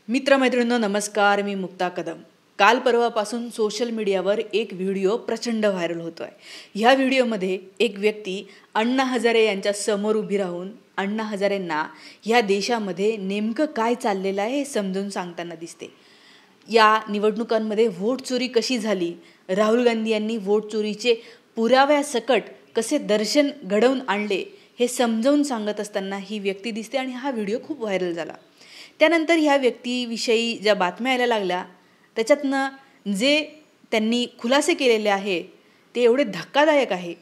मित्रमैत्रिणींनो नमस्कार, मी मुक्ता कदम। काल परवापासून सोशल मीडियावर एक व्हिडिओ प्रचंड व्हायरल होतोय। ह्या व्हिडिओमध्ये एक व्यक्ती अण्णा हजारे यांच्या समोर उभी राहून अण्णा हजारेंना ह्या देशामध्ये नेमकं काय चाललेलं आहे हे समजून सांगताना दिसते। या निवडणुकांमध्ये वोट चोरी कशी झाली, राहुल गांधी यांनी वोट चोरीचे पुराव्यासकट कसे दर्शन घडवून आणले हे समजावून सांगत असताना ही व्यक्ती दिसते आणि हा व्हिडिओ खूप व्हायरल झाला। त्यानंतर ह्या व्यक्तीविषयी ज्या बातम्या यायला लागल्या त्याच्यातनं जे त्यांनी खुलासे केलेले आहे ते एवढे धक्कादायक आहे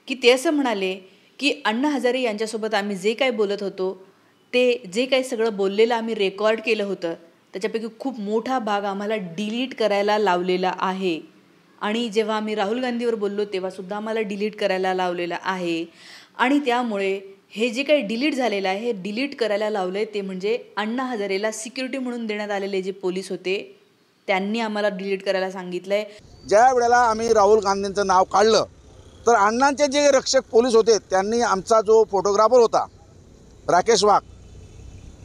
की ते असं म्हणाले की अण्णा हजारे यांच्यासोबत आम्ही जे काही बोलत होतो ते जे काही सगळं बोललेलं आम्ही रेकॉर्ड केलं होतं त्याच्यापैकी खूप मोठा भाग आम्हाला डिलीट करायला लावलेला आहे आणि जेव्हा आम्ही राहुल गांधीवर बोललो तेव्हासुद्धा आम्हाला डिलीट करायला लावलेलं आहे आणि त्यामुळे हे जे काही डिलीट झालेलं आहे हे डिलीट करायला लावले ते म्हणजे अण्णा हजारेला सिक्युरिटी म्हणून देण्यात आलेले जे पोलीस होते त्यांनी आम्हाला डिलीट करायला सांगितलंय। ज्या वेळेला आम्ही राहुल गांधींचं नाव काढलं तर अण्णांचे जे रक्षक पोलीस होते त्यांनी आमचा जो फोटोग्राफर होता राकेश वाघ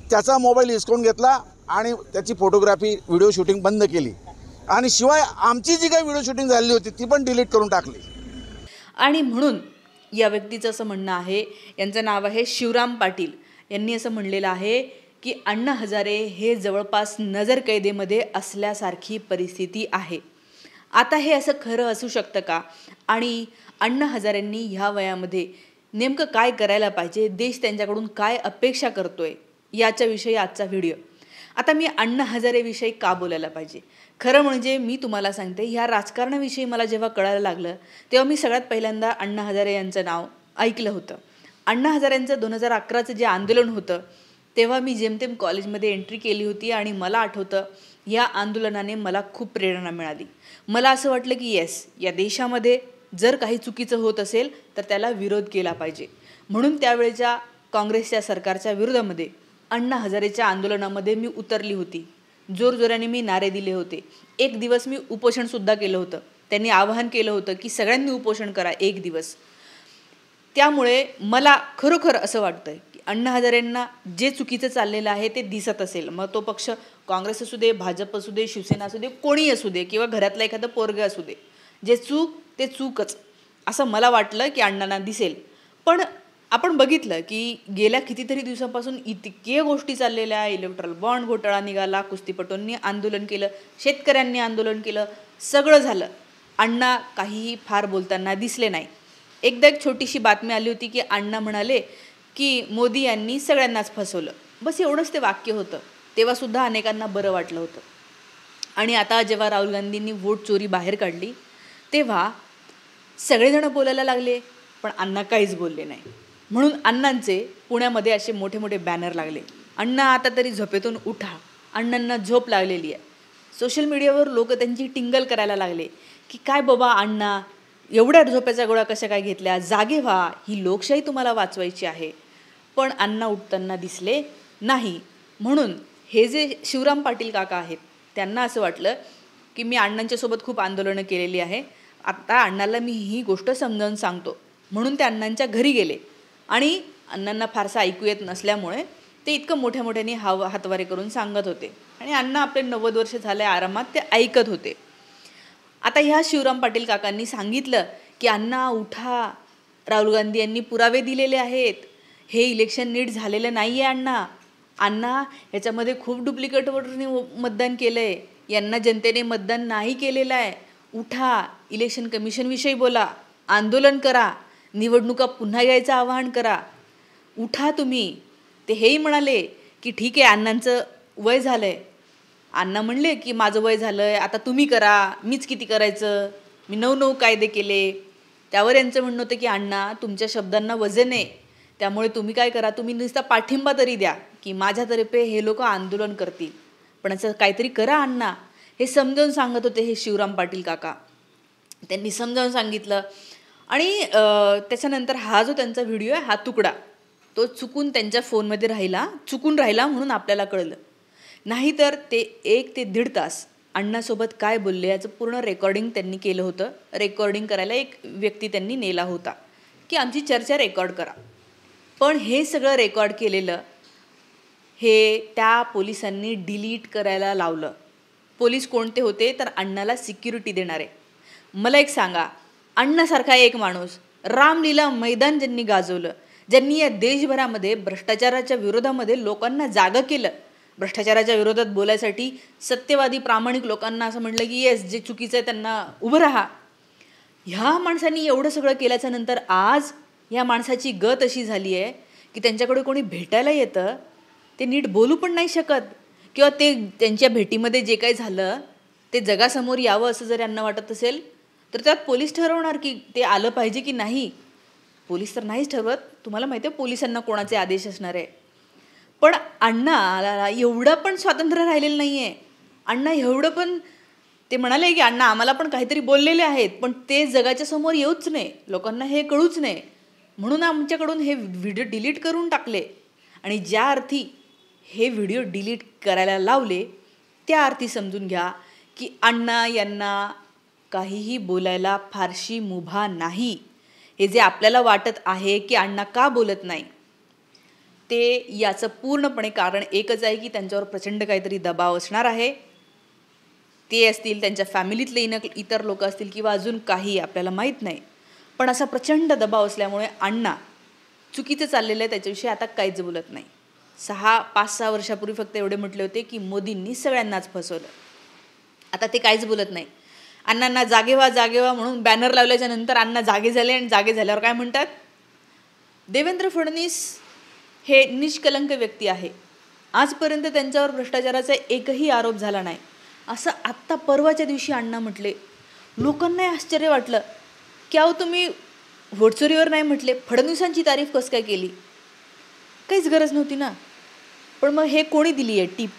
त्याचा मोबाईल हिसकावून घेतला आणि त्याची फोटोग्राफी व्हिडिओ शूटिंग बंद केली आणि शिवाय आमची जी काही व्हिडिओ शूटिंग झालेली होती ती पण डिलीट करून टाकली। आणि म्हणून या व्यक्तीचं असं म्हणणं आहे, यांचं नाव आहे शिवराम पाटील, यांनी असं म्हणलेलं आहे की अण्णा हजारे हे जवळपास नजरकैदेमध्ये असल्यासारखी परिस्थिती आहे। आता हे असं खरं असू शकतं का आणि अण्णा हजारेंनी ह्या वयामध्ये नेमकं काय करायला पाहिजे, देश त्यांच्याकडून काय अपेक्षा करतोय याच्याविषयी आजचा व्हिडिओ। आता मी अण्णा हजारेविषयी का बोलायला पाहिजे, खरं म्हणजे मी तुम्हाला सांगते ह्या राजकारणाविषयी मला जेव्हा कळायला लागलं तेव्हा मी सगळ्यात पहिल्यांदा अण्णा हजारे यांचं नाव ऐकलं होतं। अण्णा हजारेंचं 2011चं जे आंदोलन होतं तेव्हा मी जेमतेम कॉलेजमध्ये एंट्री केली होती आणि मला आठवतं या आंदोलनाने मला खूप प्रेरणा मिळाली। मला असं वाटलं की येस, या देशामध्ये जर काही चुकीचं होत असेल तर त्याला विरोध केला पाहिजे, म्हणून त्यावेळेच्या काँग्रेसच्या सरकारच्या विरोधामध्ये अण्णा हजारेच्या आंदोलनामध्ये मी उतरली होती। जोरजोराने मी नारे दिले होते, एक दिवस मी उपोषणसुद्धा केलं होतं। त्यांनी आवाहन केलं होतं की सगळ्यांनी उपोषण करा एक दिवस। त्यामुळे मला खरोखर असं वाटतंय की अण्णा हजारेंना जे चुकीचं चाललेलं आहे ते दिसत असेल, मग तो पक्ष काँग्रेस असू दे, भाजप असू दे, शिवसेना असू दे, कोणी असू दे किंवा घरातलं एखादं पोरगं असू दे, जे चूक ते चूकच असं मला वाटलं की अण्णांना दिसेल। पण आपण बघितलं की गेल्या कितीतरी दिवसांपासून इतके गोष्टी चाललेल्या आहे, इलेक्ट्रल बॉन्ड घोटाळा निघाला, कुस्तीपटूंनी आंदोलन केलं, शेतकऱ्यांनी आंदोलन केलं, सगळं झालं, अण्णा काहीही फार बोलताना दिसले नाही। एकदा एक छोटीशी बातमी आली होती की अण्णा म्हणाले की मोदी यांनी सगळ्यांनाच फसवलं, बस एवढंच ते वाक्य होतं। तेव्हासुद्धा अनेकांना बरं वाटलं होतं आणि आता जेव्हा राहुल गांधींनी वोट चोरी बाहेर काढली तेव्हा सगळेजण बोलायला लागले पण अण्णा काहीच बोलले नाही। म्हणून अण्णांचे पुण्यामध्ये असे मोठे मोठे बॅनर लागले, अण्णा आता तरी झोपेतून उठा, अण्णांना झोप लागलेली आहे। सोशल मीडियावर लोक त्यांची टिंगल करायला लागले की काय बाबा अण्णा एवढ्या झोपेच्या गोळ्या कशा काय घेतल्या, जागे व्हा, ही लोकशाही तुम्हाला वाचवायची आहे। पण अण्णा उठताना दिसले नाही। म्हणून हे जे शिवराम पाटील काका आहेत त्यांना असं वाटलं की मी अण्णांच्यासोबत खूप आंदोलनं केलेली आहे, आता अण्णाला मी ही गोष्ट समजावून सांगतो, म्हणून ते अण्णांच्या घरी गेले आणि अण्णांना फारसं ऐकू येत नसल्यामुळे ते इतकं मोठ्या मोठ्याने हातवारे करून सांगत होते आणि अण्णा आपले 90 वर्ष झाले आरामात ते ऐकत होते। आता ह्या शिवराम पाटील काकांनी सांगितलं की अण्णा उठा, राहुल गांधी यांनी पुरावे दिलेले आहेत, हे इलेक्शन नीट झालेलं नाही आहे अण्णा, अण्णा याच्यामध्ये खूप डुप्लिकेट वोटरनी मतदान केलं आहे, यांना जनतेने मतदान नाही केलेलं आहे, उठा, इलेक्शन कमिशनविषयी बोला, आंदोलन करा, निवडणुका पुन्हा घ्यायचं आवाहन करा, उठा तुम्ही। ते हेही म्हणाले की ठीक आहे अण्णांचं वय झालं आहे, अण्णा म्हणले की माझं वय झालं आहे आता तुम्ही करा, मीच किती करायचं, मी 9 कायदे केले। त्यावर यांचं म्हणणं होतं की अण्णा तुमच्या शब्दांना वजन आहे, त्यामुळे तुम्ही काय करा, तुम्ही नुसता पाठिंबा तरी द्या की माझ्यातर्फे हे लोक आंदोलन करतील, पण असं काहीतरी करा अण्णा, हे समजावून सांगत होते हे शिवराम पाटील काका। त्यांनी समजावून सांगितलं आणि त्याच्यानंतर हा जो त्यांचा व्हिडिओ आहे हा तुकडा तो चुकून त्यांच्या फोनमध्ये राहिला म्हणून आपल्याला कळलं, नाहीतर ते 1 ते 1.5 तास अण्णासोबत काय बोलले याचं पूर्ण रेकॉर्डिंग त्यांनी केलं होतं। रेकॉर्डिंग करायला एक व्यक्ती त्यांनी नेला होता की आमची चर्चा रेकॉर्ड करा, पण हे सगळं रेकॉर्ड केलेलं हे त्या पोलिसांनी डिलीट करायला लावलं. पोलीस कोणते होते तर अण्णाला सिक्युरिटी देणारे. मला एक सांगा, अण्णासारखा एक माणूस, रामलीला मैदान ज्यांनी गाजवलं, ज्यांनी या देशभरामध्ये भ्रष्टाचाराच्या विरोधामध्ये लोकांना जागं केलं, भ्रष्टाचाराच्या विरोधात बोलायसाठी सत्यवादी प्रामाणिक लोकांना असं म्हटलं की येस, जे चुकीचं आहे त्यांना उभं राहा, ह्या माणसांनी एवढं सगळं केल्याच्या नंतर आज या माणसाची गत अशी झाली आहे की त्यांच्याकडे कोणी भेटायला येतं ते नीट बोलू पण नाही शकत, किंवा ते त्यांच्या भेटीमध्ये जे काही झालं ते जगासमोर यावं असं जर यांना वाटत असेल तर त्यात पोलीस ठरवणार की ते आलं पाहिजे की नाही. पोलीस तर नाहीच ठरवत. तुम्हाला माहिती आहे पोलिसांना कोणाचे आदेश असणार आहे. पण अण्णाला एवढं पण स्वातंत्र्य राहिलेलं नाही आहे. अण्णा एवढं पण ते म्हणाले की अण्णा आम्हाला पण काहीतरी बोललेले आहेत, पण ते जगाच्या समोर येऊच नाही, लोकांना हे कळूच नाही, म्हणून आमच्याकडून हे व्हिडिओ डिलीट करून टाकले. आणि ज्या अर्थी हे व्हिडिओ डिलीट करायला लावले त्या अर्थी समजून घ्या की अण्णा यांना काहीही बोलायला फारशी मुभा नाही. हे जे आपल्याला वाटत आहे की अण्णा का बोलत नाही, ते याचं पूर्णपणे कारण एकच आहे की त्यांच्यावर प्रचंड काहीतरी दबाव असणार आहे. ते असतील, त्यांच्या फॅमिलीतले इतर लोक असतील किंवा अजून काही आपल्याला माहीत नाही, पण असा प्रचंड दबाव असल्यामुळे अण्णा चुकीचं चाललेलं आहे त्याच्याविषयी आता काहीच बोलत नाही. 5-6 वर्षापूर्वी फक्त एवढे म्हटले होते की मोदींनी सगळ्यांनाच फसवलं. आता ते काहीच बोलत नाही. अण्णांना जागे व्हा म्हणून बॅनर लावल्याच्या नंतर अण्णा जागे झाले, आणि जागे झाल्यावर काय म्हणतात, देवेंद्र फडणवीस हे निष्कलंक व्यक्ती आहे, आजपर्यंत त्यांच्यावर भ्रष्टाचाराचा एकही आरोप झाला नाही, असं आत्ता परवाच्या दिवशी अण्णा म्हटले. लोकांनाही आश्चर्य वाटलं की अहो तुम्ही व्होटचोरीवर नाही म्हटले, फडणवीसांची तारीफ कसं काय केली, काहीच गरज नव्हती ना. पण मग हे कोणी दिली आहे टीप,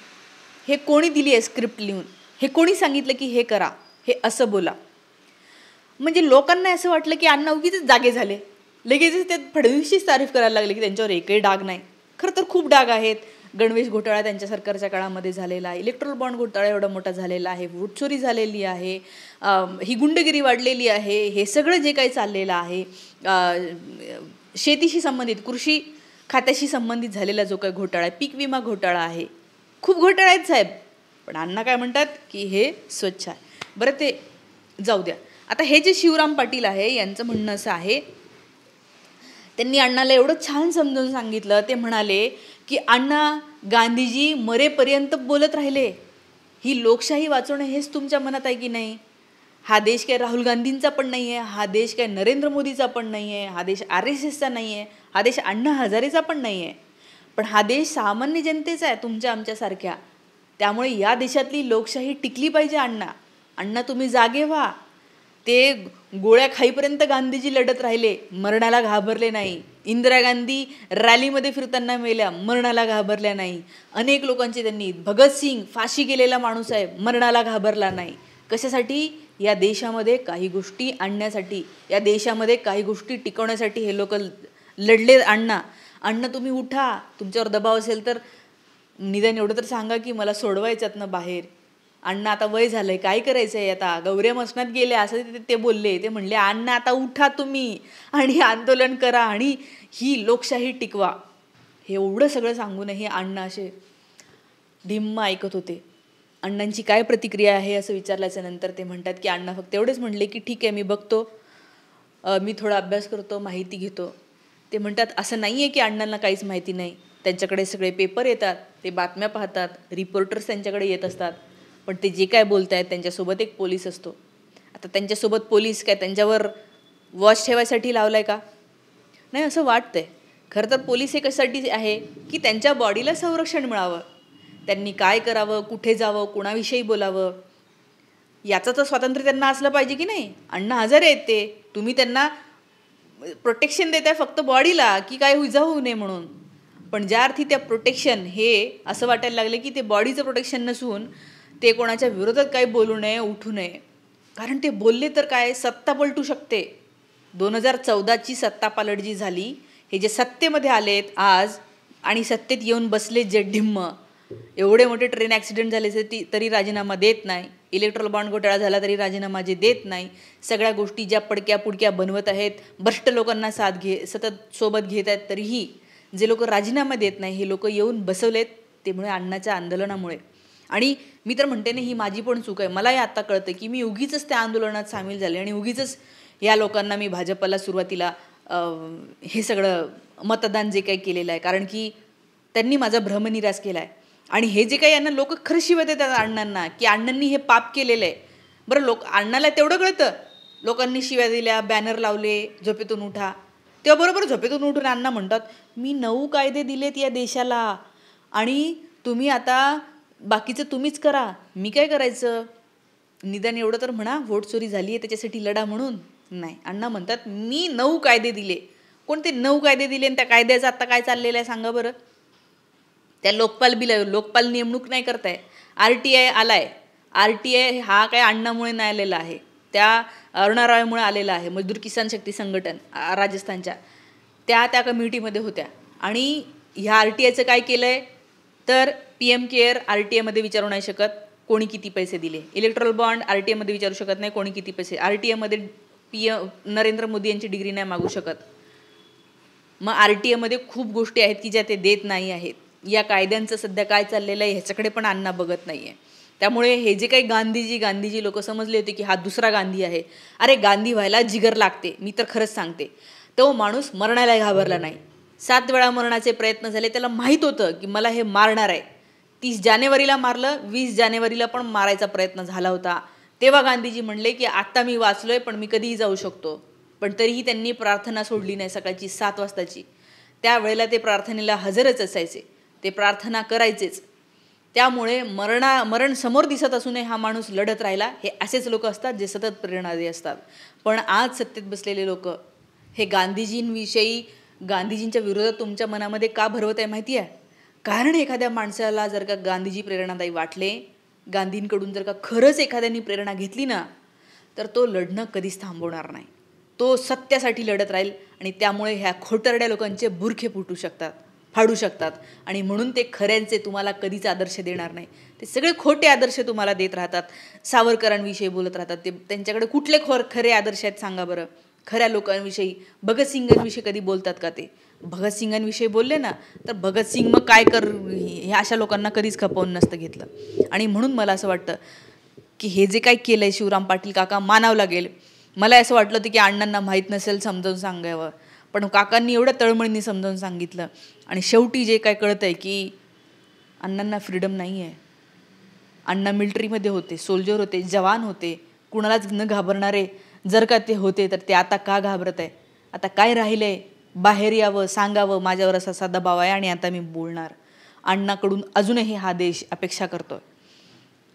हे कोणी दिली आहे स्क्रिप्ट लिहून, हे कोणी सांगितलं की हे करा, हे असं बोला. म्हणजे लोकांना असं वाटलं की अण्णा उगीच जागे झाले, लगेचच ते फडणवीसचीच तारीफ करायला लागले की त्यांच्यावर एकही डाग नाही. खरं तर खूप डाग आहेत. गणवेश घोटाळा त्यांच्या सरकारच्या काळामध्ये झालेला आहे, इलेक्ट्रॉल बॉन्ड घोटाळा एवढा मोठा झालेला आहे, वोटचोरी झालेली आहे, ही गुंडगिरी वाढलेली आहे, हे सगळं जे काही चाललेलं आहे, शेतीशी संबंधित कृषी खात्याशी संबंधित झालेला जो काही घोटाळा आहे, पीक विमा घोटाळा आहे, खूप घोटाळे आहेत साहेब. पण अण्णा काय म्हणतात की हे स्वच्छ आहे. बरं ते जाऊ द्या. आता हे जे शिवराम पाटील आहे यांचं म्हणणं असं आहे, त्यांनी अण्णाला एवढं छान समजून सांगितलं. ते म्हणाले की अण्णा गांधीजी मरेपर्यंत बोलत राहिले, ही लोकशाही वाचवणं हेच तुमच्या मनात आहे की नाही. हा देश काय राहुल गांधींचा पण नाही आहे, हा देश काय नरेंद्र मोदीचा पण नाही आहे, हा देश RSSचा नाही आहे, हा देश अण्णा हजारेचा पण नाही आहे, पण हा देश सामान्य जनतेचा आहे, तुमच्या आमच्यासारख्या. त्यामुळे या देशातली लोकशाही टिकली पाहिजे. अण्णा तुम्ही जागे व्हा. ते गोळ्या खाईपर्यंत गांधीजी लढत राहिले, मरणाला घाबरले नाही. इंदिरा गांधी रॅलीमध्ये फिरताना मेल्या, मरणाला घाबरल्या नाही. अनेक लोकांचे त्यांनी, भगतसिंग फाशी गेलेला माणूस आहे, मरणाला घाबरला नाही. कशासाठी? या देशामध्ये काही गोष्टी आणण्यासाठी, या देशामध्ये काही गोष्टी टिकवण्यासाठी हे लोक लढले. अण्णा तुम्ही उठा. तुमच्यावर दबाव असेल तर निदान एवढं तर सांगा की मला सोडवायच्यात ना बाहेर. अण्णा आता वय झालंय, काय करायचं आहे आता, गौऱ्या मसनात गेले असं ते बोलले. ते म्हणले अण्णा आता उठा तुम्ही आणि आंदोलन करा आणि ही लोकशाही टिकवा. हे एवढं सगळं सांगूनही अण्णा असे ढिम्म ऐकत होते. अण्णांची काय प्रतिक्रिया आहे असं विचारल्याच्या नंतर ते म्हणतात की अण्णा फक्त एवढेच म्हणले की ठीक आहे मी बघतो, मी थोडा अभ्यास करतो, माहिती घेतो. ते म्हणतात असं नाही आहे की अण्णांना काहीच माहिती नाही, त्यांच्याकडे सगळे पेपर येतात, ते बातम्या पाहतात, रिपोर्टर्स त्यांच्याकडे येत असतात, पण ते जे काय बोलत आहेत त्यांच्यासोबत एक पोलीस असतो. आता त्यांच्यासोबत पोलीस काय त्यांच्यावर वॉच ठेवायसाठी लावला आहे का? नाही, असं वाटतंय. खरं तर पोलीस हे कशासाठी आहे की त्यांच्या बॉडीला संरक्षण मिळावं, त्यांनी काय करावं, कुठे जावं, कुणाविषयी बोलावं, याचं तर स्वातंत्र्य त्यांना असलं पाहिजे की नाही. अण्णा हजारे आहेत ते, तुम्ही त्यांना प्रोटेक्शन देताय फक्त बॉडीला की काय इजा होऊ नये म्हणून. पण ज्या अर्थी त्या प्रोटेक्शन हे असं वाटायला लागले की ते बॉडीचं प्रोटेक्शन नसून ते कोणाच्या विरोधात काही बोलू नये, उठू नये. कारण ते बोलले तर काय सत्ता पलटू शकते. 2014ची सत्ता पालट जी झाली, हे जे सत्तेमध्ये आलेत आज आणि सत्तेत येऊन बसले जे ढिम्म, एवढे मोठे ट्रेन ॲक्सिडेंट झाले तरी राजीनामा देत नाही, इलेक्ट्रॉल बॉन्ड घोटाळा झाला तरी राजीनामा जे देत नाही, सगळ्या गोष्टी ज्या पडक्या पुडक्या बनवत आहेत, भ्रष्ट लोकांना सतत सोबत घेत आहेत, तरीही जे लोक राजीनामा देत नाही हे लोक येऊन बसवलेत त्यामुळे अण्णाच्या आंदोलनामुळे. आणि मी तर म्हणते ना, ही माझी पण चूक आहे. मलाही आत्ता कळतं की मी उगीचच त्या आंदोलनात सामील झाले आणि उगीचच या लोकांना मी भाजपला सुरुवातीला हे सगळं मतदान जे काही केलेलं आहे, कारण की त्यांनी माझा भ्रमनिरास केला आहे. आणि हे जे काही यांना लोक खरं शिवत येतात अण्णांना, की अण्णांनी हे पाप केलेलं आहे. बरं, अण्णाला तेवढं कळतं, लोकांनी शिव्या दिल्या, बॅनर लावले, झोपेतून उठा. तेव्हा बरोबर झोपेतून उठून अण्णा म्हणतात, मी 9 कायदे दिलेत या देशाला आणि तुम्ही आता बाकीचं तुम्हीच करा, मी काय करायचं. निदान एवढं तर म्हणा, व्होट चोरी झाली आहे त्याच्यासाठी लढा म्हणून. नाही, अण्णा म्हणतात मी 9 कायदे दिले. कोणते 9 कायदे दिले आणि त्या कायद्याचं आत्ता काय चाललेलं आहे सांगा बरं. त्या लोकपाल नेमणूक नाही करताय. RTI आलाय. RTI हा काय अण्णामुळे नाही आलेला आहे, त्या अरुणा रॉयमुळे आलेला आहे. मजदूर किसान शक्ती संघटन राजस्थानच्या त्या कम्युनिटीमध्ये होत्या. आणि ह्या RTIचं काय केलं आहे तर PM केअर RTIमध्ये विचारू नाही शकत कोणी किती पैसे दिले. इलेक्ट्रॉल बॉन्ड RTIमध्ये विचारू शकत नाही कोणी किती पैसे. RTIमध्ये नरेंद्र मोदी यांची डिग्री नाही मागू शकत. मग RTIमध्ये खूप गोष्टी आहेत की ज्या ते देत नाही आहेत. या कायद्यांचं सध्या काय चाललेलं आहे ह्याच्याकडे पण अण्णा बघत नाही आहे. त्यामुळे हे जे काही गांधीजी लोक समजले होते की हा दुसरा गांधी आहे. अरे, गांधी व्हायला जिगर लागते. मी तर खरंच सांगते, तो माणूस मरणाला घाबरला नाही. 7 वेळा मरणाचे प्रयत्न झाले. त्याला माहीत होतं की मला हे मारणार आहे. 30 जानेवारीला मारलं, 20 जानेवारीला पण मारायचा प्रयत्न झाला होता. तेव्हा गांधीजी म्हणले की आत्ता मी वाचलोय पण मी कधीही जाऊ शकतो. पण तरीही त्यांनी प्रार्थना सोडली नाही सकाळची 7 वाजताची. त्यावेळेला ते प्रार्थनेला हजरच असायचे, ते प्रार्थना करायचेच. त्यामुळे मरण समोर दिसत असूनही हा माणूस लढत राहिला. हे असेच लोक असतात जे सतत प्रेरणादायी असतात. पण आज सत्तेत बसलेले लोक हे गांधीजींच्या विरोधात तुमच्या मनामध्ये का भरवत आहे माहिती आहे? कारण एखाद्या माणसाला जर का गांधीजी प्रेरणादायी वाटले, गांधींकडून जर का खरंच एखाद्याने प्रेरणा घेतली ना, तर तो लढणं कधीच थांबवणार नाही. तो सत्यासाठी लढत राहील आणि त्यामुळे ह्या खोटरड्या लोकांचे बुरखे फाडू शकतात. आणि म्हणून ते खऱ्यांचे तुम्हाला कधीच आदर्श देणार नाही. ते सगळे खोटे आदर्श तुम्हाला देत राहतात. सावरकरांविषयी बोलत राहतात. ते त्यांच्याकडे कुठले खरे आदर्श आहेत सांगा बरं. खऱ्या लोकांविषयी, भगतसिंगांविषयी कधी बोलतात का ते? भगतसिंगांविषयी बोलले ना तर भगतसिंग मग काय हे अशा लोकांना कधीच खपवून नसतं घेतलं. आणि म्हणून मला असं वाटतं की हे जे काही केलं आहे शिवराम पाटील काका मानावं लागेल. मला असं वाटलं होतं की अण्णांना माहीत नसेल समजावून सांगावं, पण काकांनी एवढ्या तळमळीने समजावून सांगितलं. आणि शेवटी जे काय कळतं आहे की अण्णांना फ्रीडम नाही आहे. अण्णा मिलिटरीमध्ये होते, सोल्जर होते, जवान होते, कुणालाच न घाबरणारे जर का ते होते तर ते आता का घाबरत आहे? आता काय राहिलं आहे? बाहेर यावं, सांगावं माझ्यावर असा दबाव आहे आणि आता मी बोलणार. अण्णाकडून अजूनही हा देश अपेक्षा करतोय.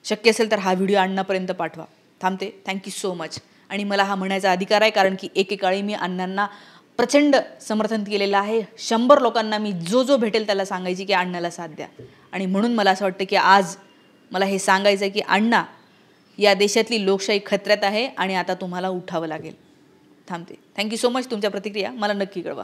शक्य असेल तर हा व्हिडिओ अण्णापर्यंत पाठवा. थांबते. Thank you so much. आणि मला हा म्हणायचा अधिकार आहे कारण की एकेकाळी मी अण्णांना प्रचंड समर्थन केलेलं आहे. 100 लोकांना मी जो भेटेल त्याला सांगायची की अण्णाला साथ द्या. आणि म्हणून मला असं वाटतं की आज मला हे सांगायचं आहे की अण्णा, या देशातली लोकशाही खतऱ्यात आहे आणि आता तुम्हाला उठावं लागेल. थांबते. Thank you so much. तुमच्या प्रतिक्रिया मला नक्की कळवा.